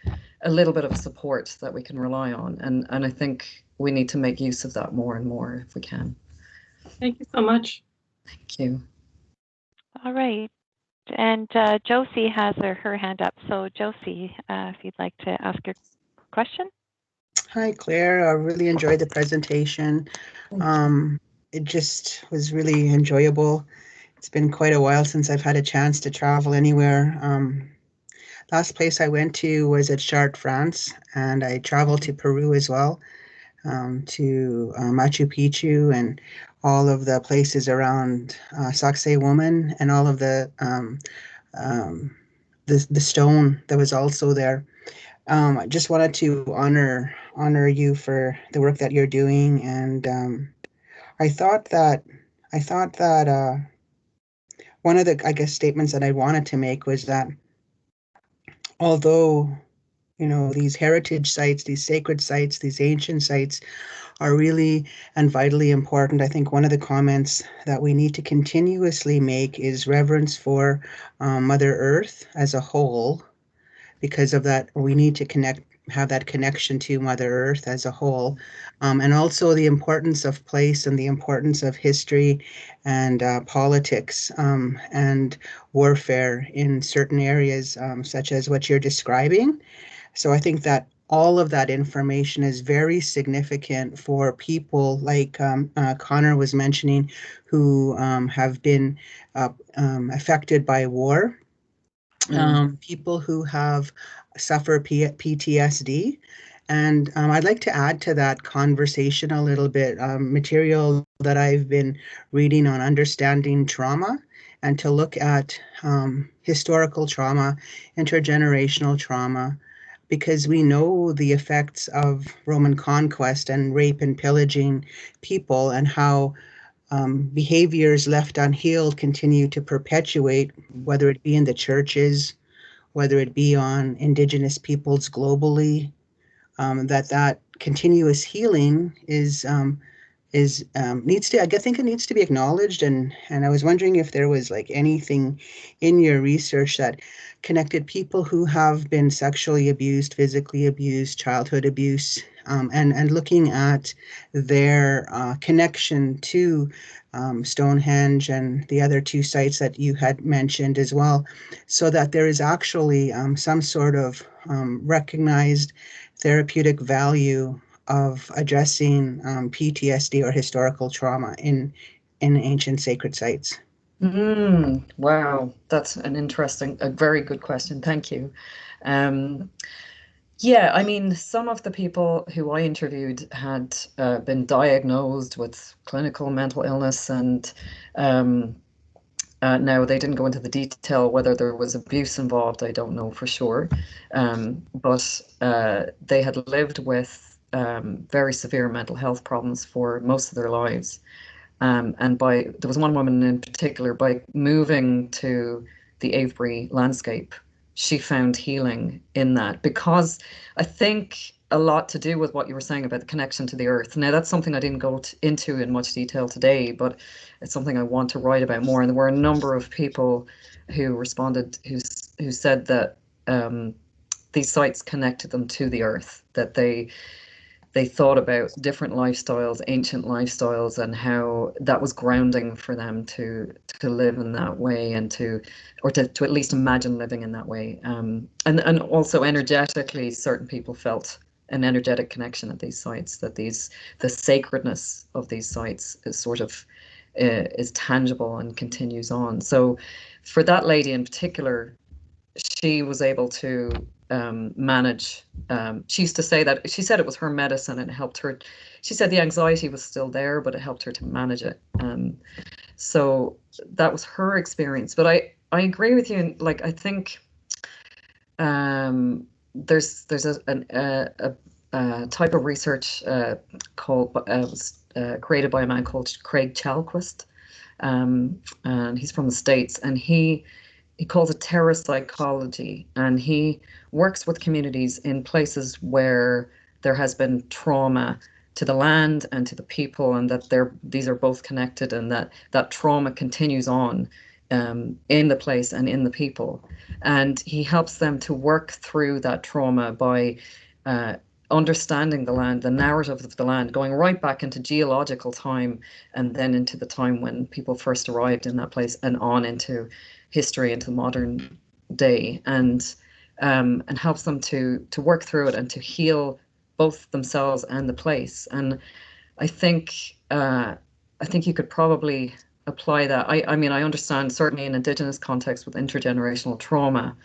support that we can rely on, and I think we need to make use of that more and more if we can. Thank you so much. Thank you. All right. And Josie has her hand up. So Josie, if you'd like to ask your question. Hi, Claire. I really enjoyed the presentation. It just was really enjoyable. It's been quite a while since I've had a chance to travel anywhere. Last place I went to was at Chartres, France, and I traveled to Peru as well, to Machu Picchu and all of the places around Sacsayhuaman and all of the stone that was also there. I just wanted to honor you for the work that you're doing, and I thought that one of the, I guess, statements that I wanted to make was that although these heritage sites, these sacred sites, these ancient sites are really and vitally important, I think one of the comments that we need to continuously make is reverence for Mother Earth as a whole. Because of that, we need to have that connection to Mother Earth as a whole, and also the importance of place and the importance of history and politics and warfare in certain areas, such as what you're describing. So I think that all of that information is very significant for people like Conor was mentioning, who have been affected by war. People who have suffered PTSD. And I'd like to add to that conversation a little bit material that I've been reading on understanding trauma, and to look at historical trauma, intergenerational trauma, because we know the effects of Roman conquest and rape and pillaging people, and how behaviors left unhealed continue to perpetuate, whether it be in the churches, whether it be on Indigenous peoples globally. That continuous healing needs to, I think it needs to be acknowledged. And I was wondering if there was like anything in your research that connected people who have been sexually abused, physically abused, childhood abuse, and looking at their connection to Stonehenge and the other two sites that you had mentioned as well, so that there is actually some sort of recognized therapeutic value of addressing PTSD or historical trauma in ancient sacred sites. Wow, that's a very good question. Thank you. Yeah, I mean, some of the people who I interviewed had been diagnosed with clinical mental illness, and now they didn't go into the detail whether there was abuse involved. I don't know for sure, but they had lived with very severe mental health problems for most of their lives. And there was one woman in particular, by moving to the Avebury landscape, she found healing in that, because I think a lot to do with what you were saying about the connection to the earth. Now, that's something I didn't go into in much detail today, but it's something I want to write about more. And there were a number of people who responded who said that these sites connected them to the earth, that they thought about different lifestyles, ancient lifestyles, and how that was grounding for them to live in that way, and to at least imagine living in that way. And also energetically, certain people felt an energetic connection at these sites, that the sacredness of these sites is sort of is tangible and continues on. So for that lady in particular, she was able to manage. She used to say that, she said it was her medicine and it helped her. She said the anxiety was still there, but it helped her to manage it. So that was her experience. But I agree with you. Like, I think there's a type of research called was created by a man called Craig Chalquist, and he's from the States, and he calls it terrapsychology, and he works with communities in places where there has been trauma to the land and to the people, and that these are both connected, and that trauma continues on in the place and in the people. And he helps them to work through that trauma by understanding the land, the narrative of the land, going right back into geological time, and then into the time when people first arrived in that place, and on into history, into the modern day, and helps them to work through it and to heal both themselves and the place. And I think you could probably apply that. I mean, I understand certainly in Indigenous context with intergenerational trauma,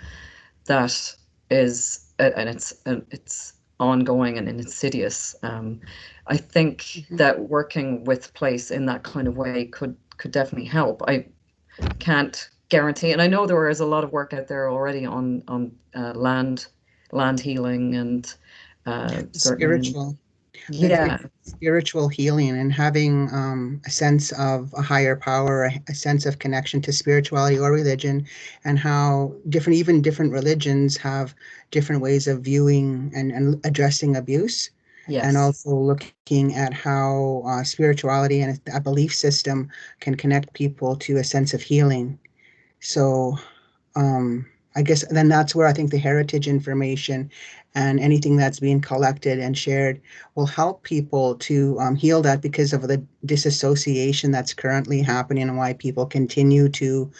that is, and it's ongoing and insidious. I think that working with place in that kind of way could definitely help. I can't guarantee, and I know there is a lot of work out there already on land healing and spiritual. Yeah, spiritual healing, and having a sense of a higher power, a sense of connection to spirituality or religion, and how different religions have different ways of viewing and addressing abuse. yes. And also looking at how spirituality and a belief system can connect people to a sense of healing. So I guess then that's where I think the heritage information and anything that's being collected and shared will help people to heal that, because of the disassociation that's currently happening, and why people continue to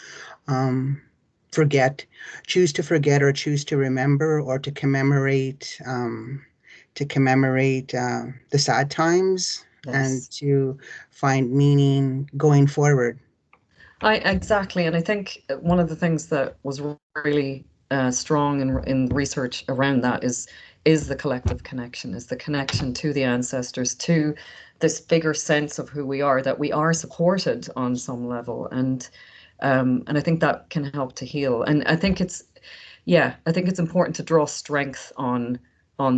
choose to forget, or choose to remember, or to commemorate the sad times, Yes. and to find meaning going forward. Exactly, and I think one of the things that was really strong in research around that is the collective connection, is the connection to the ancestors, to this bigger sense of who we are, that we are supported on some level, and I think that can help to heal. And I think it's important to draw strength on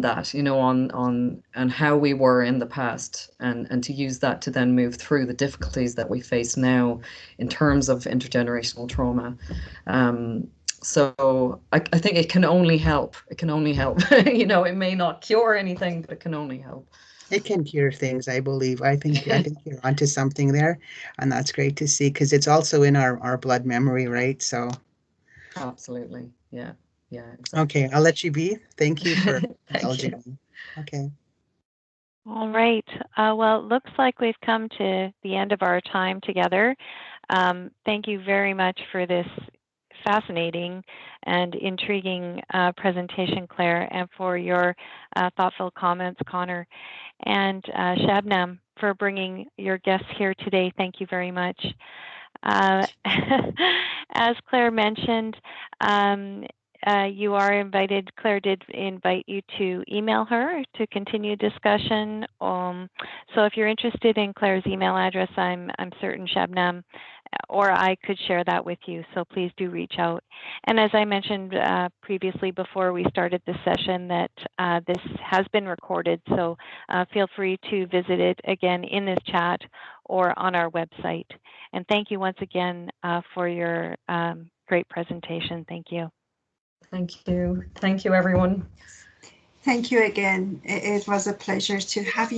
that, on how we were in the past, and to use that to then move through the difficulties that we face now in terms of intergenerational trauma. So I think it can only help. It can only help. It may not cure anything, but it can only help. It can cure things, I believe. I think you're onto something there, and that's great to see, because it's also in our blood memory, right? So absolutely, yeah, exactly. Okay, I'll let you be. Thank you for indulging you. me. Okay. All right. Well, it looks like we've come to the end of our time together. Thank you very much for this fascinating and intriguing presentation, Claire, and for your thoughtful comments, Conor. And Shabnam, for bringing your guests here today. Thank you very much. As Claire mentioned, you are invited. Claire did invite you to email her to continue discussion. So if you're interested in Claire's email address, I'm certain Shabnam or I could share that with you. So please do reach out. And as I mentioned previously before we started this session, that this has been recorded. So feel free to visit it again in this chat or on our website. And thank you once again for your great presentation. Thank you. Thank you. Thank you, everyone. Thank you again. It was a pleasure to have you